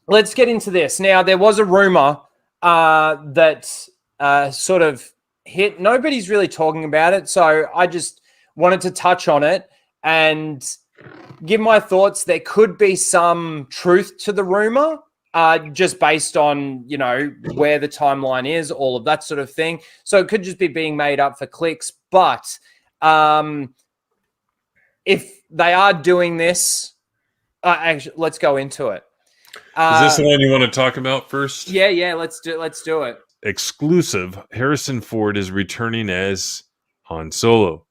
let's get into this. Now, there was a rumor that sort of hit. Nobody's really talking about it, so I just wanted to touch on it and give my thoughts. There could be some truth to the rumor, just based on, where the timeline is, all of that sort of thing. So it could just be being made up for clicks. But if they are doing this, actually, let's go into it. Is this the one you want to talk about first? Yeah, let's do it. Exclusive, Harrison Ford is returning as Han Solo.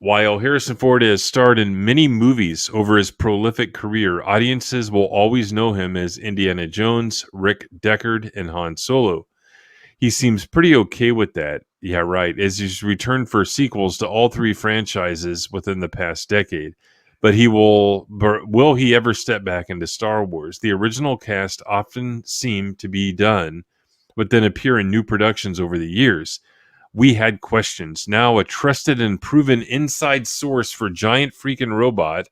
While Harrison Ford has starred in many movies over his prolific career, audiences will always know him as Indiana Jones, Rick Deckard, and Han Solo. He seems pretty okay with that. Yeah, right, as he's returned for sequels to all three franchises within the past decade. But will he ever step back into Star Wars? The original cast often seem to be done, but then appear in new productions over the years. We had questions. Now a trusted and proven inside source for Giant Freaking Robot,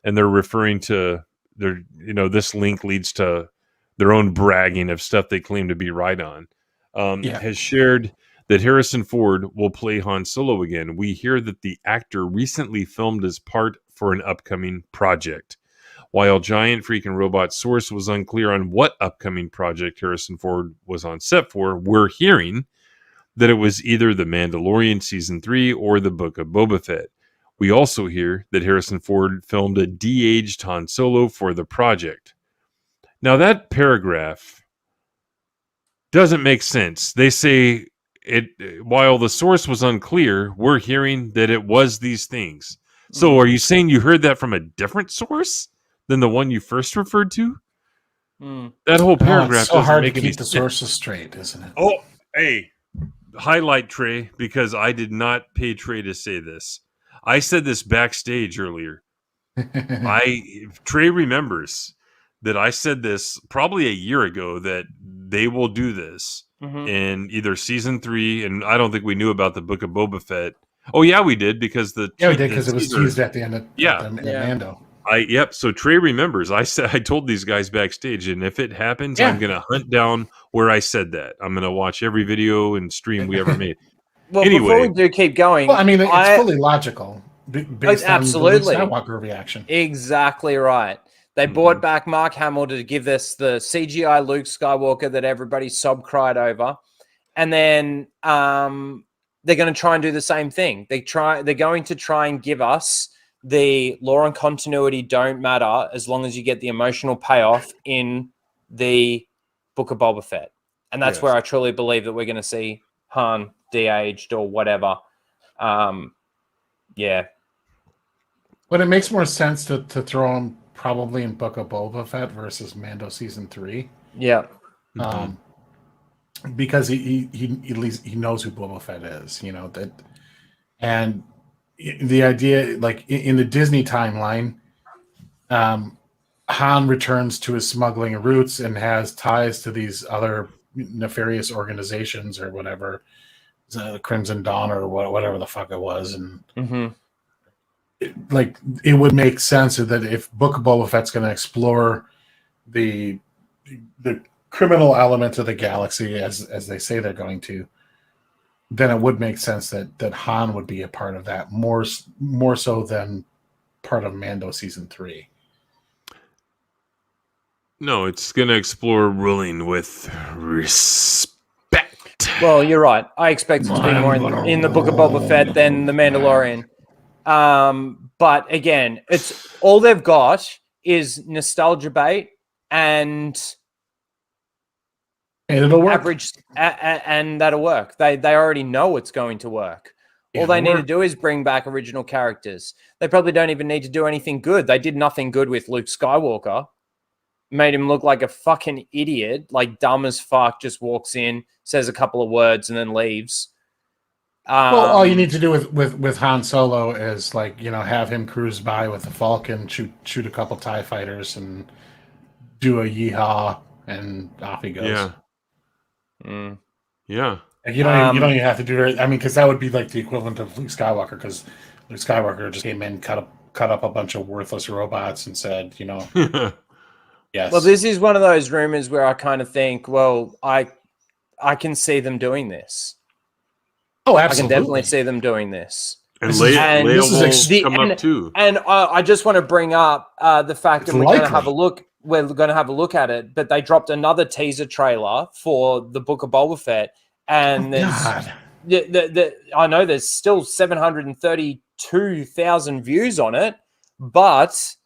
and they're referring to this link leads to their own bragging of stuff they claim to be right on, has shared that Harrison Ford will play Han Solo again. We hear that the actor recently filmed his part for an upcoming project. While Giant Freaking Robot source was unclear on what upcoming project Harrison Ford was on set for, we're hearing that it was either The Mandalorian Season 3 or the Book of Boba Fett. We also hear that Harrison Ford filmed a de-aged Han Solo for the project. Now that paragraph doesn't make sense. They say, while the source was unclear, we're hearing that it was these things. So are you saying you heard that from a different source than the one you first referred to? That whole paragraph it's so doesn't hard make to any keep the sense. sources straight, isn't it? Oh, hey, highlight Trey, because I did not pay Trey to say this. I said this backstage earlier. Trey remembers that I said this probably a year ago, that they will do this in either season 3, and I don't think we knew about the Book of Boba Fett. Oh yeah, we did, because we did, because it was teased at the end of Mando. So Trey remembers. I told these guys backstage, and if it happens, I'm gonna hunt down where I said that. I'm gonna watch every video and stream we ever made. Well, anyway, before we do keep going, well, I mean, it's fully logical based on the Luke Skywalker reaction. Exactly right. They brought back Mark Hamill to give us the CGI Luke Skywalker that everybody sob-cried over. And then they're going to try and do the same thing. They're going to try and give us the lore and continuity don't matter as long as you get the emotional payoff in the Book of Boba Fett. And that's where I truly believe that we're going to see Han de-aged or whatever. But it makes more sense to throw him probably in Book of Boba Fett versus Mando Season 3. Yeah. Because he at least he knows who Boba Fett is, that, and the idea, like in the Disney timeline, Han returns to his smuggling roots and has ties to these other nefarious organizations or whatever, Crimson Dawn or whatever the fuck it was, and it would make sense that if Book of Boba Fett's going to explore the criminal element of the galaxy as they say they're going to, then it would make sense that Han would be a part of that more so than part of Mando Season 3. No, it's going to explore ruling with respect. Well, you're right. I expect it to be more in the Book of Boba Fett than the Mandalorian. But again, it's all they've got is nostalgia bait and it'll work. And that'll work. They already know it's going to work. All they need to do is bring back original characters. They probably don't even need to do anything good. They did nothing good with Luke Skywalker. Made him look like a fucking idiot, like dumb as fuck, just walks in, says a couple of words, and then leaves. Well, all you need to do with Han Solo is have him cruise by with the Falcon, shoot a couple TIE fighters, and do a yeehaw, and off he goes. Yeah. And you don't even have to do it. I mean, because that would be like the equivalent of Luke Skywalker, because Luke Skywalker just came in, cut up a bunch of worthless robots, and said, Yes. Well, this is one of those rumors where I kind of think, well, I can see them doing this. Oh, I can absolutely. definitely see them doing this. And This is- Leia this is will come up too. And I just want to bring up the fact It's that we're going to have a likely. look. We're going to have a look at it, but they dropped another teaser trailer for the Book of Boba Fett, and there's God. I know there's still 732,000 views on it, but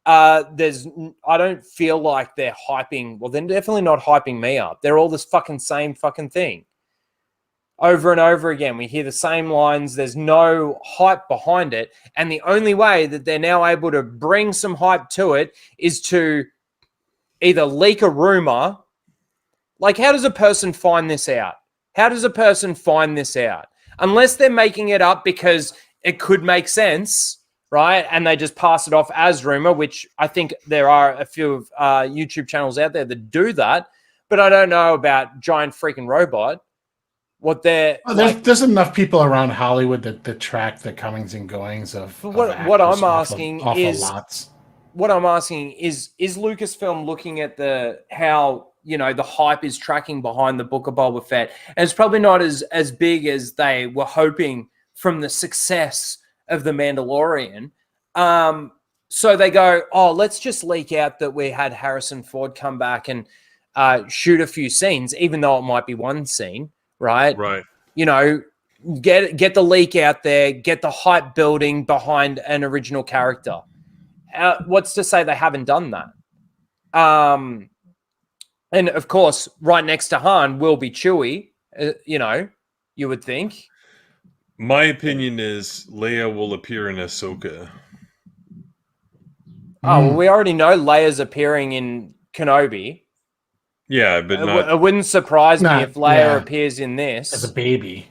I don't feel like they're hyping. Well, they're definitely not hyping me up. They're all this same fucking thing. Over and over again, we hear the same lines. There's no hype behind it. And the only way that they're now able to bring some hype to it is to either leak a rumor. Like, how does a person find this out? How does a person find this out? Unless they're making it up because it could make sense, right? And they just pass it off as rumor, which I think there are a few YouTube channels out there that do that. But I don't know about Giant Freaking Robot. What they're There's enough people around Hollywood that track the comings and goings of what I'm asking is lots. What I'm asking is Lucasfilm looking at how the hype is tracking behind the Book of Boba Fett, and it's probably not as big as they were hoping from the success of The Mandalorian. So they go, oh, let's just leak out that we had Harrison Ford come back and shoot a few scenes, even though it might be one scene. Right. Get the leak out there, get the hype building behind an original character. What's to say they haven't done that? And of course, right next to Han will be Chewie. You would think. My opinion is Leia will appear in Ahsoka. Oh, well, we already know Leia's appearing in Kenobi. Yeah, but it wouldn't surprise me if Leia appears in this. As a baby.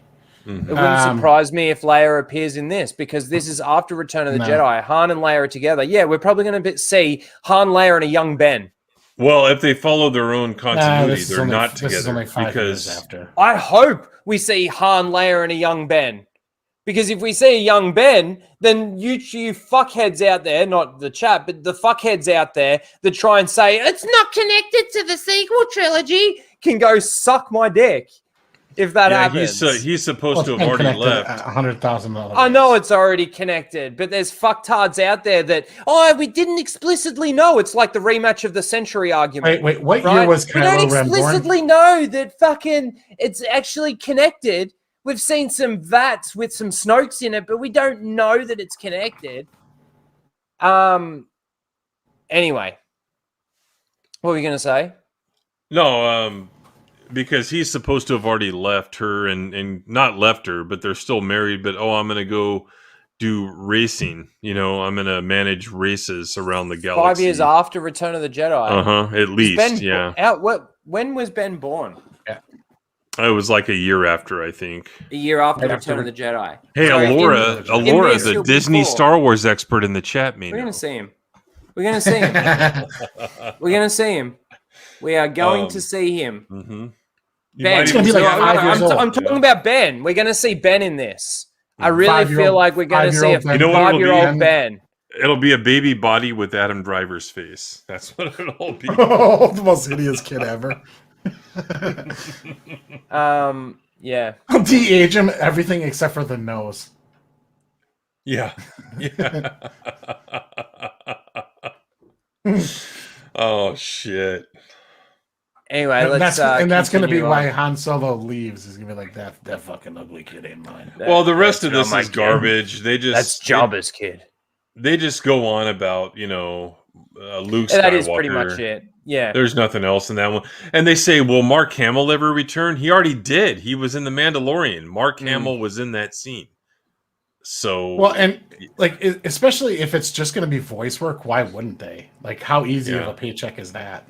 Mm-hmm. It wouldn't surprise me if Leia appears in this, because this is after Return of the Jedi. Han and Leia are together. Yeah, we're probably going to see Han, Leia, and a young Ben. Well, if they follow their own continuity, they're not together. This is only 5 years after. I hope we see Han, Leia, and a young Ben. Because if we see a young Ben, then you fuckheads out there, not the chat, but the fuckheads out there that try and say, it's not connected to the sequel trilogy, can go suck my dick if that happens. He's supposed to have already left. 100,000. I know it's already connected, but there's fucktards out there that, we didn't explicitly know. It's like the rematch of the century argument. Wait, what year was Kylo Ren born? We don't explicitly know that fucking it's actually connected. We've seen some VATs with some Snokes in it, but we don't know that it's connected. Anyway, what were you going to say? No, because he's supposed to have already left her and not left her, but they're still married. But, I'm going to go do racing. I'm going to manage races around the galaxy. 5 years after Return of the Jedi. At least, yeah. When was Ben born? It was like a year after, I think. A year after Return of the Jedi. Hey, Alora, the Disney Star Wars expert in the chat, We're going to see him. We're going to see him. We're going to see him. We are going to see him. Mm-hmm. Ben. It's going to be like 5 years old. I'm talking about Ben. We're going to see Ben in this. I really feel like we're going to see a 5-year-old Ben. It'll be a baby body with Adam Driver's face. That's what it'll be. Oh, the most hideous kid ever. Yeah. I'll de-age him everything except for the nose. Yeah. Oh shit. Anyway, that's going to be why Han Solo leaves. He's going to be like, that fucking ugly kid ain't mine. Well, the rest of this is garbage. That's Jabba's kid. They just go on about Luke Skywalker. That is pretty much it. Yeah. There's nothing else in that one. And they say, will Mark Hamill ever return? He already did. He was in The Mandalorian. Mark Hamill was in that scene. So, well, and like, especially if it's just going to be voice work, why wouldn't they? Like, how easy of a paycheck is that?